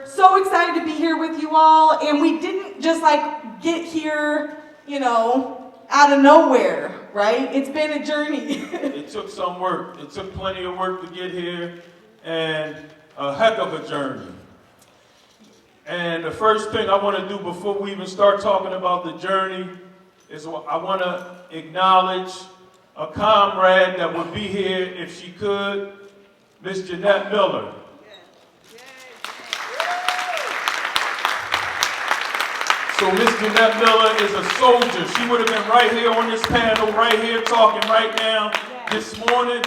so excited to be here with you all, and we didn't just like get here, you know, out of nowhere, right? It's been a journey. It took some work. It took plenty of work to get here, and a heck of a journey. And the first thing I want to do before we even start talking about the journey is I want to acknowledge a comrade that would be here if she could, Miss Jeanette Miller. So Miss Jeanette Miller is a soldier. She would have been right here on this panel, right here talking right now this morning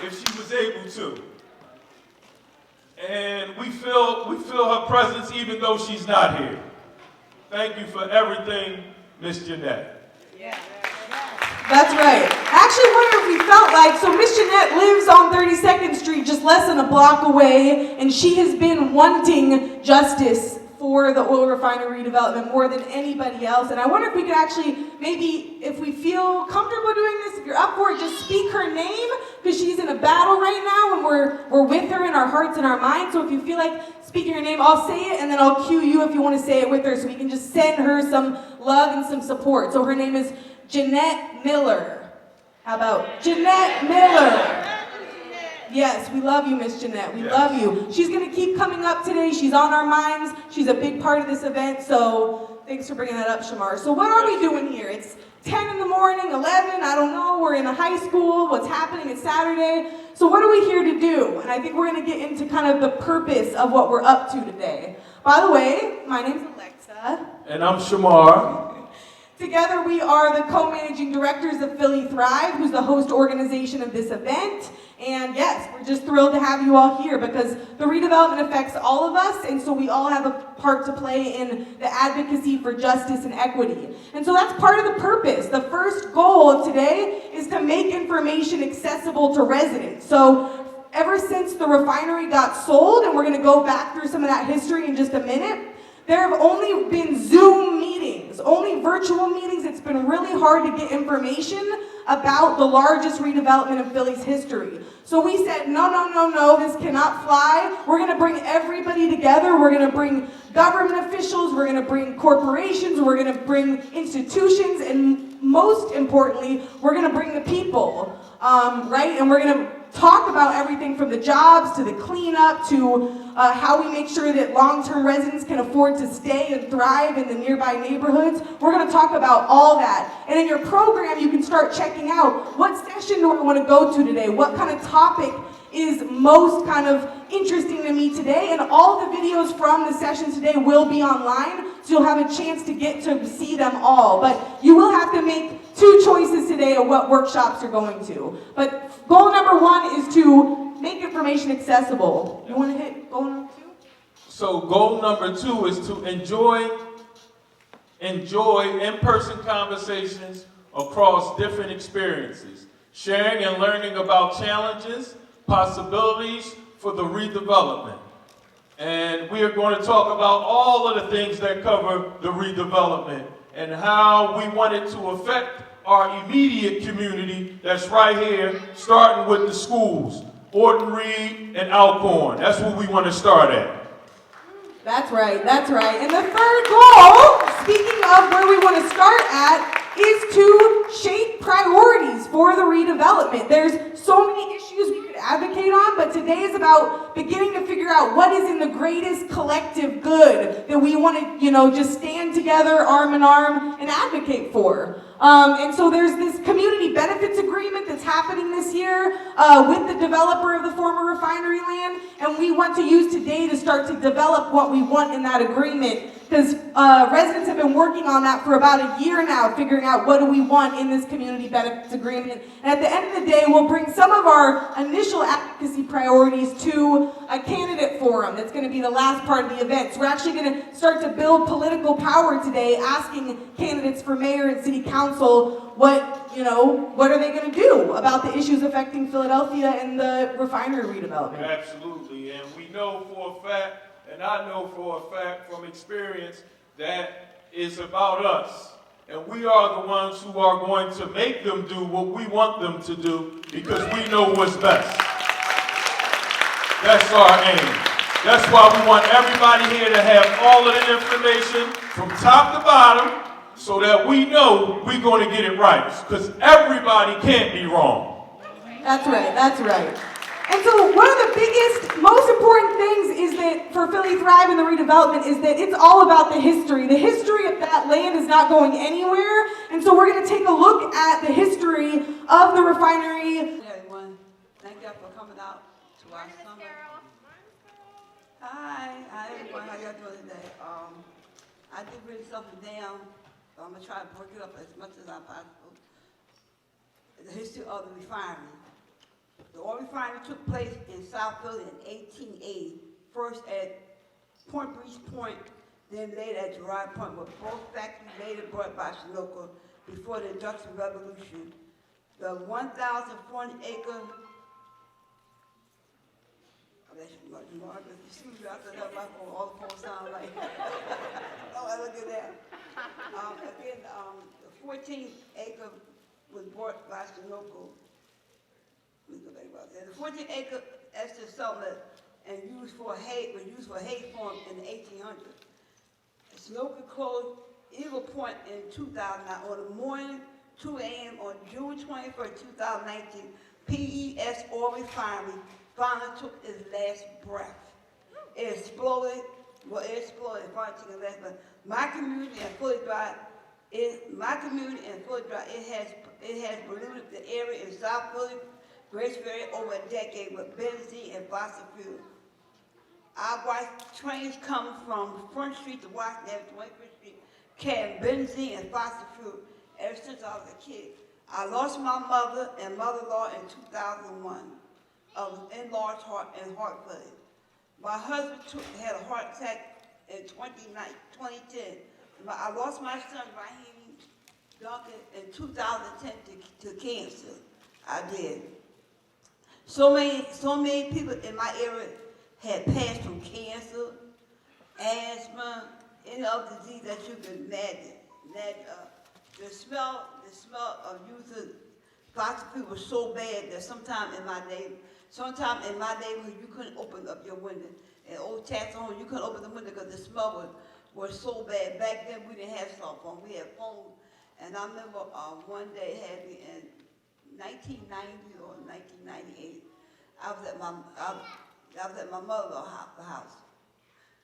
if she was able to. And we feel her presence even though she's not here. Thank you for everything, Miss Jeanette. Yeah. That's right. I actually wonder if we felt like, so Miss Jeanette lives on 32nd Street, just less than a block away, and she has been wanting justice for the oil refinery redevelopment more than anybody else. And I wonder if we could actually, maybe if we feel comfortable doing this, if you're up for it, just speak her name, because she's in a battle right now, and we're with her in our hearts and our minds. So if you feel like speaking her name, I'll say it, and then I'll cue you if you want to say it with her, so we can just send her some love and some support. So her name is Jeanette Miller. How about Jeanette Miller? Yes, we love you, Miss Jeanette. We love you. She's going to keep coming up today. She's on our minds. She's a big part of this event, so thanks for bringing that up, Shamar. So what are we doing here? It's 10 in the morning, 11, I don't know. We're in a high school. What's happening? It's Saturday. So what are we here to do? And I think we're going to get into kind of the purpose of what we're up to today. By the way, my name's Alexa. And I'm Shamar. Together we are the co-managing directors of Philly Thrive, who's the host organization of this event. And yes, we're just thrilled to have you all here because the redevelopment affects all of us, and so we all have a part to play in the advocacy for justice and equity. And so that's part of the purpose. The first goal of today is to make information accessible to residents. So ever since the refinery got sold, and we're going to go back through some of that history in just a minute, there have only been Zoom meetings, only virtual meetings. It's been really hard to get information about the largest redevelopment of Philly's history. So we said, no, this cannot fly. We're going to bring everybody together. We're going to bring government officials. We're going to bring corporations. We're going to bring institutions. And most importantly, we're going to bring the people, right? And we're going to talk about everything from the jobs to the cleanup to how we make sure that long-term residents can afford to stay and thrive in the nearby neighborhoods. We're going to talk about all that. And in your program, you can start checking out what session do I want to go to today? What kind of topic is most kind of interesting to me today? And all the videos from the session today will be online, so you'll have a chance to get to see them all. But you will have to make two choices today of what workshops you're going to. But goal number one is to make information accessible. You want to hit goal number two? So goal number two is to enjoy in-person conversations across different experiences, sharing and learning about challenges, possibilities for the redevelopment. And we are going to talk about all of the things that cover the redevelopment and how we want it to affect our immediate community that's right here, starting with the schools, Orton Reed and Alcorn. That's what we want to start at. That's right. And the third goal, speaking of where we want to start at, is to shape priorities for the redevelopment. There's so many issues we could advocate on, but today is about beginning to figure out what is in the greatest collective good that we want to, just stand together arm in arm and advocate for. And so there's this community benefits agreement that's happening this year with the developer of the former refinery land, and we want to use today to start to develop what we want in that agreement, because residents have been working on that for about a year now, figuring out what do we want in this community benefits agreement. And at the end of the day, we'll bring some of our initial advocacy priorities to a candidate forum. That's going to be the last part of the event. So we're actually going to start to build political power today, asking candidates for mayor and city council what are they going to do about the issues affecting Philadelphia and the refinery redevelopment. Absolutely, and we know for a fact, and I know for a fact from experience, that it's about us. And we are the ones who are going to make them do what we want them to do because we know what's best. That's our aim. That's why we want everybody here to have all of the information from top to bottom so that we know we're going to get it right. Because everybody can't be wrong. That's right, that's right. And so one of the biggest, most important things is that for Philly Thrive and the redevelopment is that it's all about the history. The history of that land is not going anywhere. And so we're going to take a look at the history of the refinery. Hey everyone, thank you for coming out to our summer. Hi everyone, how y'all doing today? I did bring something down, so I'm gonna try to break it up as much as I possible. The history of the refinery. The oil refinery took place in South Philly in 1880, first at Point Breeze Point, then later at Gerard Point, where both factories later bought by Sunoco before the Industrial Revolution. The 1,400-acre you see me after that, like all the phones sound like. Oh, look at that. Again, the 14-acre was bought by Sunoco. Let me go back about that. The 14-acre Esther settlement and was used for hay farm in the 1800s. Sunoco closed Eagle Point in 2009 on the morning 2 a.m. on June 21st, 2019. PES Oil Refinery finally took its last breath. It exploded. Well, it exploded. It finally took its last breath. My community in Fully Drive, it has polluted the area in South Philly, Graceberry over a decade with benzene and fossil fuel. I watched trains come from Front Street to Washington, 21st Street, carrying benzene and fossil fuel ever since I was a kid. I lost my mother and mother-in-law in 2001 of enlarged heart and heart failure. My husband had a heart attack in 2010. I lost my son, Raheem Duncan, in 2010 to cancer. I did. So many people in my area had passed from cancer, asthma, any other disease that you can imagine. The smell of using fossil fuel was so bad that sometimes in my neighborhood you couldn't open up your window. In old tax home, you couldn't open the window because the smell was so bad. Back then we didn't have cell phone, we had phones. And I remember one day it had me in 1990 or 1998. I was at my mother's house.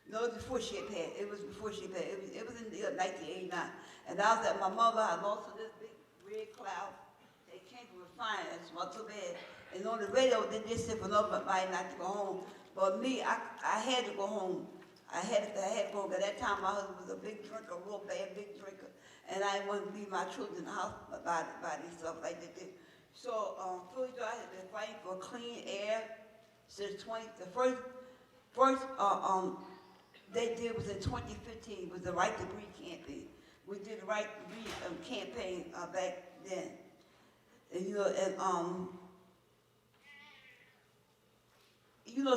No, it was before she had passed. It was before she passed. It was in 1989. And I was at my mother's house, also this big red cloud. They came from Refinery. It smelled so bad. And on the radio, they just said for nobody not to go home. But me, I had to go home. I had to go home. At that time, my husband was a big drinker, a real bad big drinker. And I didn't want to leave my children in the house by these stuff like they did. So, Philly Drive has been fighting for clean air since the first they did was in 2015, was the Right to Breathe campaign. We did the Right to Breathe campaign back then. And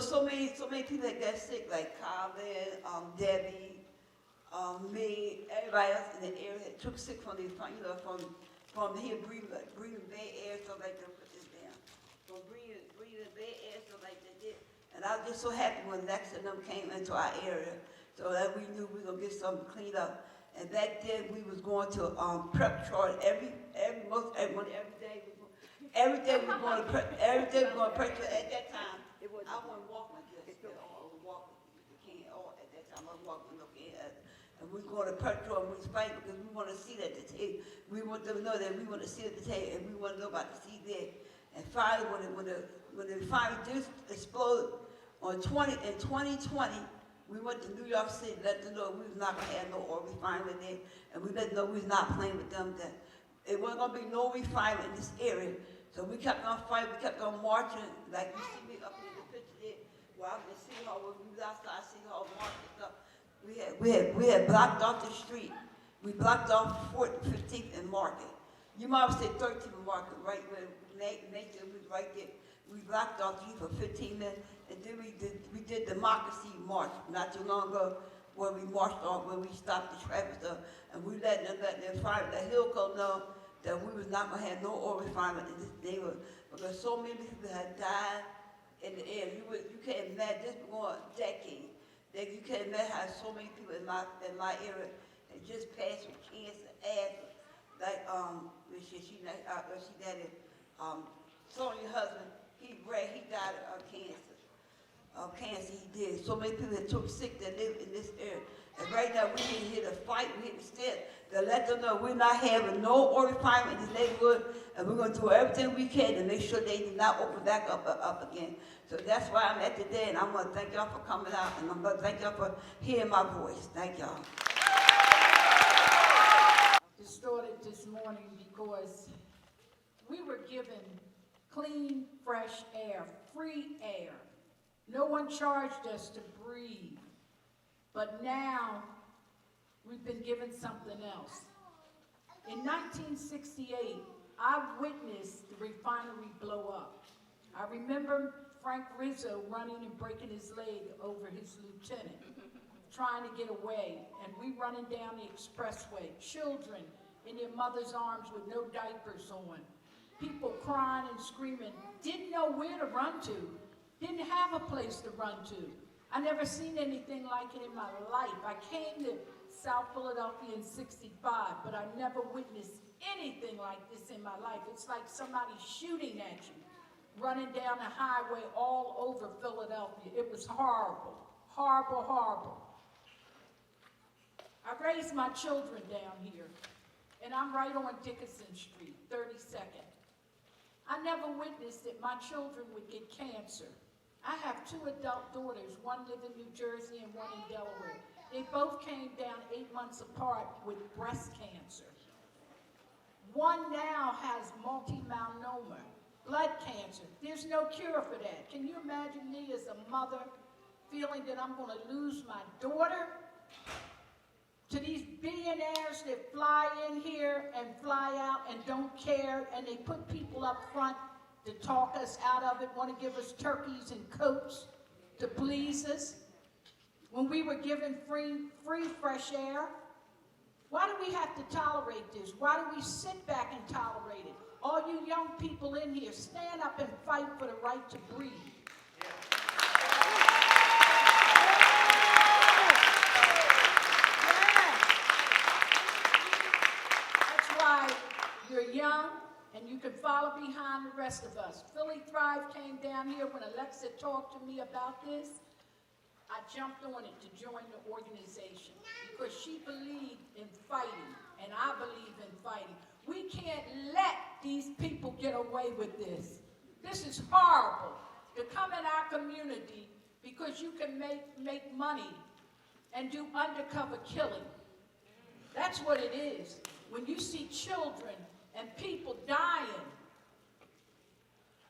so many people that got sick, like Colin, Debbie, me, everybody else in the area that took sick from from here breathing bad air, stuff like that. Put this down. From breathing bad air, stuff like that. And I was just so happy when Lex and them came into our area, so that we knew we were gonna get something cleaned up. And back then we was going to prep chart every day we were going to prep chart. At that time, I wasn't walking like this. I was walking. At that time I was walking and we were going to prep chart and we was fighting because we want to see that the tape. We want them to know that we want to see the tape and we want to know about the CD. And finally, when the refinery just exploded in 2020, we went to New York City, let them know we was not going to have no oil refinery there, and we let them know we was not playing with them, that it wasn't going to be no refinery in this area. So we kept on fighting, we kept on marching, like you see me up in the picture there, where I was in City Hall, when we was outside City Hall marching stuff. We had blocked off the street. We blocked off 15th and Market. You might have said 13th and Market, right where Nathan was right there. We blocked off the street for 15 minutes, and then we did democracy march not too long ago, where we marched off, where we stopped the traffic stuff, and we let the Hillco know that we was not gonna have no oil refinement in this neighborhood because so many people had died in the area. You can't imagine this been going a decade. That you can't imagine how so many people in my area had just passed with cancer, asthma. Like she got it. Sonia's husband, he died of cancer he did. So many people that took sick that live in this area. And right now we're here to fight, we're here to stand, to let them know we're not having no oil refinery in this neighborhood, and we're going to do everything we can to make sure they do not open back up again. So that's why I'm at today, and I want to thank y'all for coming out, and I'm going to thank y'all for hearing my voice. Thank y'all. It started this morning because we were given clean, fresh air, free air. No one charged us to breathe. But now we've been given something else. In 1968, I witnessed the refinery blow up. I remember Frank Rizzo running and breaking his leg over his lieutenant, trying to get away, and we running down the expressway, children in their mother's arms with no diapers on, people crying and screaming, didn't know where to run to, didn't have a place to run to. I never seen anything like it in my life. I came to South Philadelphia in '65, but I never witnessed anything like this in my life. It's like somebody shooting at you, running down the highway all over Philadelphia. It was horrible, horrible, horrible. I raised my children down here, and I'm right on Dickinson Street, 32nd. I never witnessed that my children would get cancer. I have 2 adult daughters, one live in New Jersey and one in Delaware. They both came down 8 months apart with breast cancer. One now has multi-myeloma, blood cancer. There's no cure for that. Can you imagine me as a mother feeling that I'm going to lose my daughter to these billionaires that fly in here and fly out and don't care, and they put people up front to talk us out of it, want to give us turkeys and coats to please us? When we were given free fresh air, why do we have to tolerate this? Why do we sit back and tolerate it? All you young people in here, stand up and fight for the right to breathe. That's why you're young, and you can follow behind the rest of us. Philly Thrive came down here when Alexa talked to me about this. I jumped on it to join the organization because she believed in fighting, and I believe in fighting. We can't let these people get away with this. This is horrible, to come in our community because you can make money and do undercover killing. That's what it is. When you see children and people dying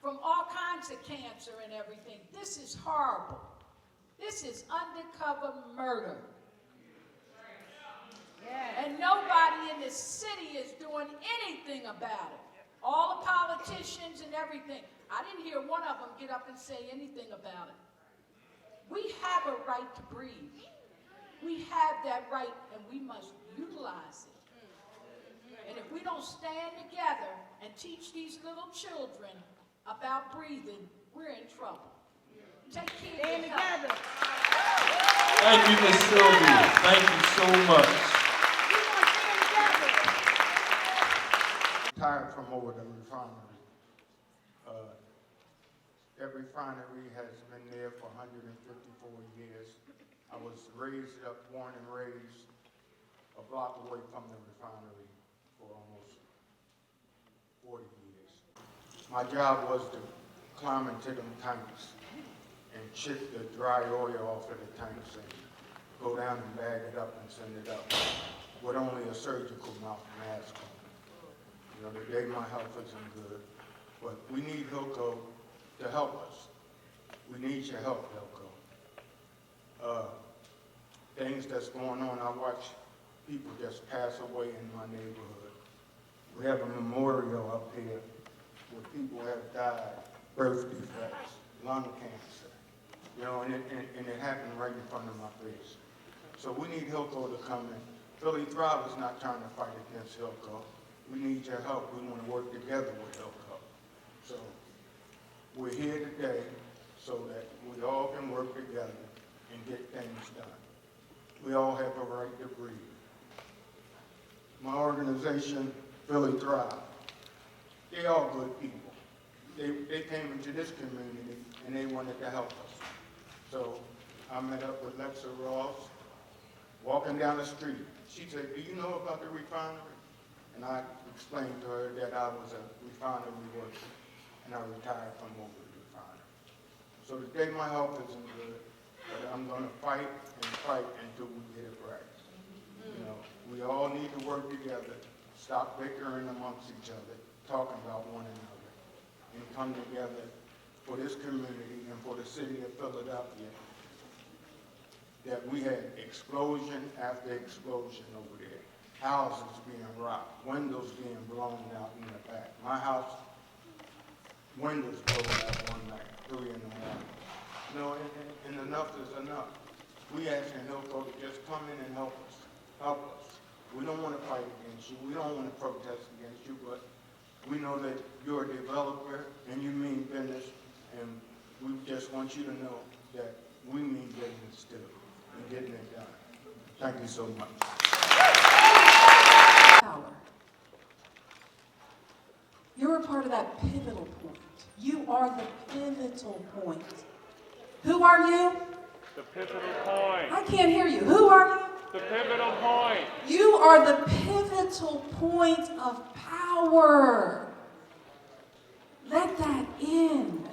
from all kinds of cancer and everything, this is horrible. This is undercover murder. Yeah. And nobody in the city is doing anything about it. All the politicians and everything. I didn't hear one of them get up and say anything about it. We have a right to breathe. We have that right, and we must utilize it. And if we don't stand together and teach these little children about breathing, we're in trouble. Take care of your health. Thank you, Ms. Sylvia. Thank you so much. Retired from over the refinery. That refinery has been there for 154 years. I was born and raised a block away from the refinery for almost 40 years. My job was to climb into them tanks and chip the dry oil off of the tanks and go down and bag it up and send it up with only a surgical mouth mask on. You know, today my health isn't good, but we need Hilco to help us. We need your help, Hilco. Things that's going on, I watch people just pass away in my neighborhood. We have a memorial up here where people have died, birth defects, lung cancer, you know, and it happened right in front of my face. So we need Hilco to come in. Philly Thrive is not trying to fight against Hilco. We need your help. We want to work together with Hilco. So we're here today so that we all can work together and get things done. We all have a right to breathe. My organization, Philly Thrive, they all good people. They came into this community and they wanted to help us. So I met up with Lexa Ross, walking down the street. She said, "Do you know about the refinery?" And I explained to her that I was a refinery worker and I retired from over the refinery. So today my health isn't good, but I'm going to fight until we get it right. You know, we all need to work together, stop bickering amongst each other, talking about one another, and come together for this community and for the city of Philadelphia. That we had explosion after explosion over there. Houses being rocked, windows being blown out in the back. My house, windows blown out one night, 3 in the morning. You know, and enough is enough. We asking Hillco to just come in and help us. Help us. We don't want to fight against you. We don't want to protest against you, but we know that you're a developer and you mean business, and we just want you to know that we mean business too, and getting it done. Thank you so much. Power. You're a part of that pivotal point. You are the pivotal point. Who are you? The pivotal point. I can't hear you. Who are you? The pivotal point. You are the pivotal point of power. Let that in.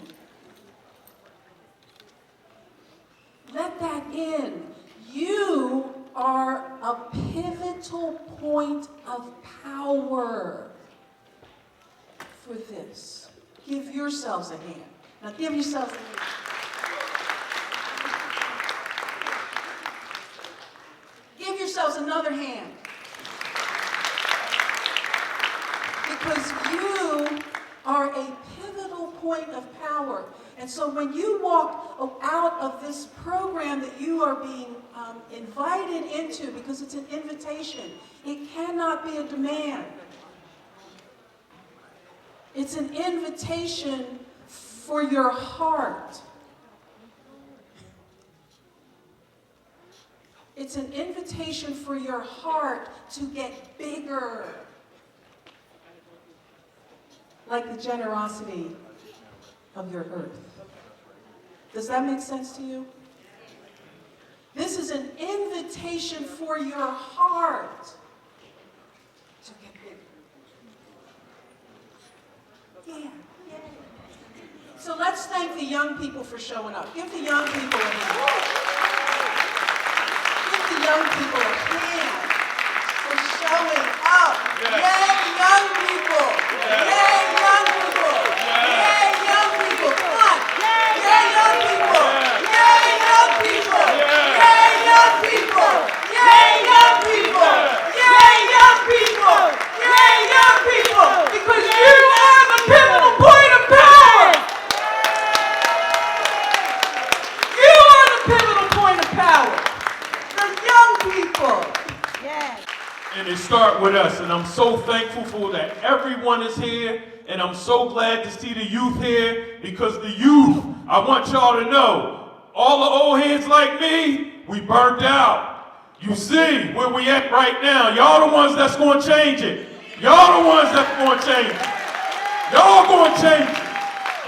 Let that in. You are a pivotal point of power for this. Give yourselves a hand. Now give yourselves a hand. Give yourselves another hand. Because you are a pivotal point of power. And so when you walk out of this program that you are being invited into, because it's an invitation, it cannot be a demand. It's an invitation for your heart. It's an invitation for your heart to get bigger. Like the generosity of your earth. Does that make sense to you? This is an invitation for your heart to get bigger. Yeah. So let's thank the young people for showing up. Give the young people a hand. Give the young people a hand for showing up. Yay, young people! Yay, young people! Yay, young people! Come on! Yay, young people! Yay, young people! Yay, young people! Yay, young people! Yay, young people! Yay, young people! Because you are the pivotal point of power! You are the pivotal point of power! The young people! Yes. And it starts with us, and I'm so thankful for that everyone is here, and I'm so glad to see the youth here, because the youth, I want y'all to know, all the old heads like me, we burnt out. You see where we at right now. Y'all the ones that's going to change it. Y'all the ones that's going to change it. Y'all going to change it.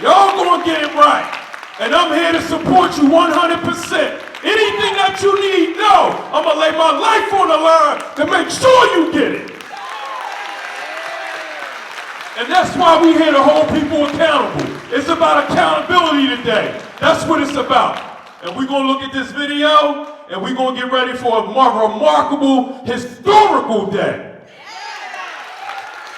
Y'all going to get it right. And I'm here to support you 100%. Anything that you need, no. I'm going to lay my life on the line to make sure you get it. And that's why we're here to hold people accountable. It's about accountability today. That's what it's about. And we're going to look at this video, and we're going to get ready for a more remarkable, historical day.